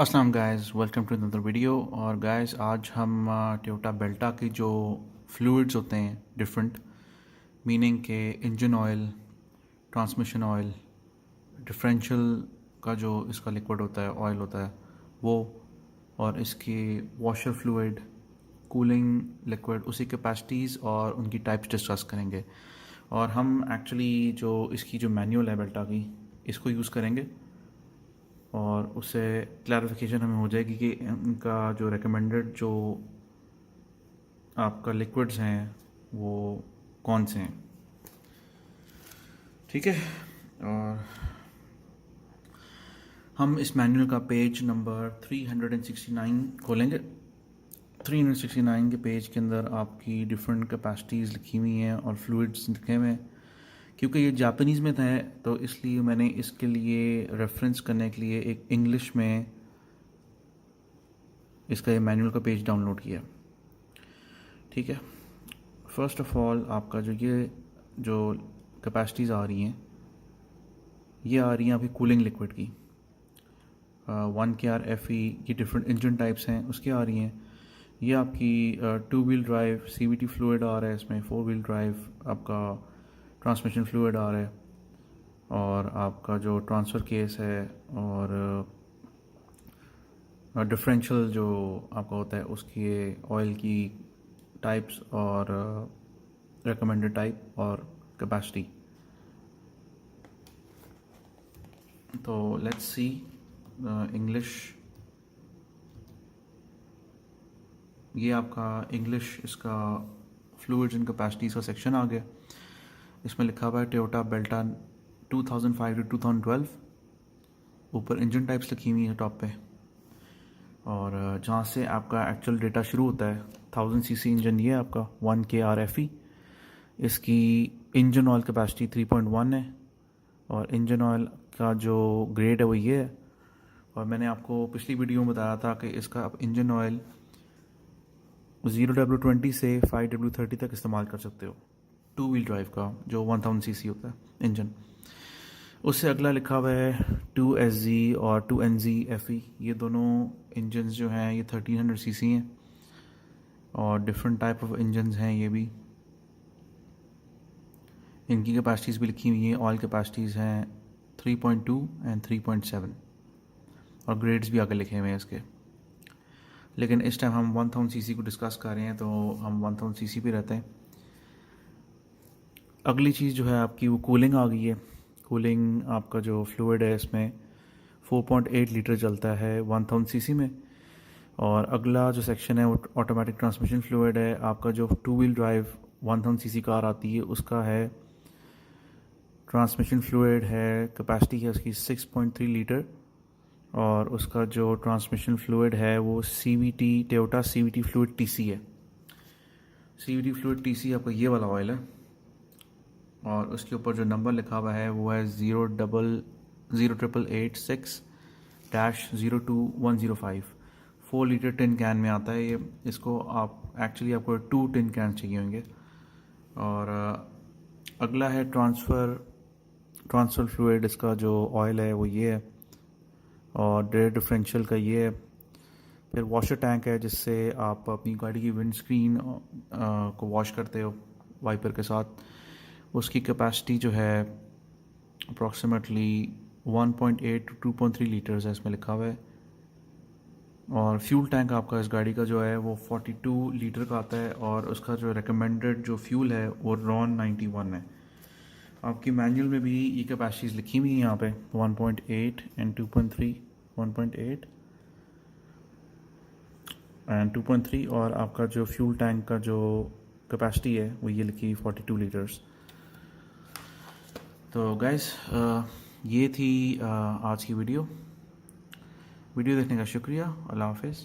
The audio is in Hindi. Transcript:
अस्सलाम guys, welcome to another video. और गाइस आज हम टोयोटा बेल्टा की जो फ्लूइड्स होते हैं डिफरेंट, मीनिंग के engine oil, transmission oil, differential का जो इसका लिक्विड होता है, ऑयल होता है वो, और इसकी वॉशर फ्लूइड, कूलिंग लिक्विड, उसी कैपेसिटीज़ और उनकी टाइप्स डिस्कस करेंगे। और हम एक्चुअली जो इसकी जो मैनुअल है बेल्टा की, इसको यूज़ करेंगे और उससे क्लैरिफिकेशन हमें हो जाएगी कि इनका जो रिकमेंडेड जो आपका लिक्विड्स हैं वो कौन से हैं। ठीक है, और हम इस मैनुअल का पेज नंबर 369 खोलेंगे। 369 के पेज के अंदर आपकी डिफरेंट कैपेसिटीज़ लिखी हुई हैं और फ्लूइड्स लिखे हुए हैं। क्योंकि ये जापानीज़ में था तो इसलिए मैंने इसके लिए रेफरेंस करने के लिए एक इंग्लिश में इसका ये मैनुअल का पेज डाउनलोड किया। ठीक है, फर्स्ट ऑफ ऑल आपका जो कैपेसिटीज़ आ रही हैं, ये आ रही हैं अभी कूलिंग लिक्विड की। 1KR FE की डिफरेंट इंजन टाइप्स हैं, उसकी आ रही हैं। ये आपकी 2 व्हील ड्राइव CVT फ्लूइड आ रहा है इसमें, 4 व्हील ड्राइव आपका ट्रांसमिशन फ्लूइड आ रहा है, और आपका जो ट्रांसफ़र केस है और डिफरेंशियल जो आपका होता है उसकी ऑयल की टाइप्स और रिकमेंडेड टाइप और कैपेसिटी। तो लेट्स सी इंग्लिश। ये आपका इंग्लिश इसका फ्लूइड्स एंड कैपेसिटीज़ का सेक्शन आ गया। इसमें लिखा हुआ है टोयोटा बेल्टा 2005 to 2012। ऊपर इंजन टाइप्स लिखी हुई है टॉप पे, और जहाँ से आपका एक्चुअल डेटा शुरू होता है 1000 cc इंजन ये है आपका 1KR FE। इसकी इंजन ऑयल कैपेसिटी 3.1 है, और इंजन ऑयल का जो ग्रेड है वो ये है। और मैंने आपको पिछली वीडियो में बताया था कि इसका आप इंजन ऑयल 0W20 से 5W30 तक इस्तेमाल कर सकते हो, 2 व्हील ड्राइव का जो 1000 cc होता है इंजन। उससे अगला लिखा हुआ है 2SZ और 2NZ FE। ये दोनों इंजन्स जो हैं ये 1300 cc हैं, और डिफरेंट टाइप ऑफ इंजन्स हैं ये भी। इनकी कैपेसिटीज़ भी लिखी हुई हैं। ऑयल कैपेसिटीज़ हैं 3.2 एंड 3.7, और ग्रेड्स भी आगे लिखे हुए हैं इसके। लेकिन इस टाइम हम 1000 cc को डिस्कस कर रहे हैं, तो हम 1000 cc पे रहते हैं। अगली चीज़ जो है आपकी वो कूलिंग आ गई है। कूलिंग आपका जो फ्लूइड है इसमें 4.8 लीटर चलता है 1000 cc में। और अगला जो सेक्शन है वो ऑटोमेटिक ट्रांसमिशन फ्लूइड है। आपका जो 2 व्हील ड्राइव 1000 cc कार आती है उसका है ट्रांसमिशन फ्लूइड है, कैपेसिटी है उसकी 6.3 लीटर, और उसका जो ट्रांसमिशन फ्लूइड है वो CVT Toyota CVT fluid TC है। CVT फ्लूइड TC आपका ये वाला ऑयल है, और उसके ऊपर जो नंबर लिखा हुआ है वो है 00086-02105। 4 लीटर टिन कैन में आता है ये। इसको आपको 2 टिन कैन चाहिए होंगे। और अगला है ट्रांसफ़र फ्लूइड। इसका जो ऑयल है वो ये है, और डिफरेंशियल का ये है। फिर वॉशर टैंक है जिससे आप अपनी गाड़ी की विंड स्क्रीन को वॉश करते हो वाइपर के साथ। उसकी कैपेसिटी जो है अप्रॉक्सीमेटली 1.8 to 2.3 लीटर्स है, इसमें लिखा हुआ है। और फ्यूल टैंक आपका इस गाड़ी का जो है वो 42 लीटर का आता है, और उसका जो रिकमेंडेड जो फ्यूल है वो RON 91 है। आपकी मैनुअल में भी ये कैपेसिटीज़ लिखी हुई है यहाँ पे 1.8 एंड 2.3, 1.8 एंड 2.3, और आपका जो फ्यूल टैंक का जो कैपेसिटी है वो ये लिखी 42 लीटर्स। तो गाइस ये थी आज की वीडियो देखने का शुक्रिया। अल्लाह हाफिज़।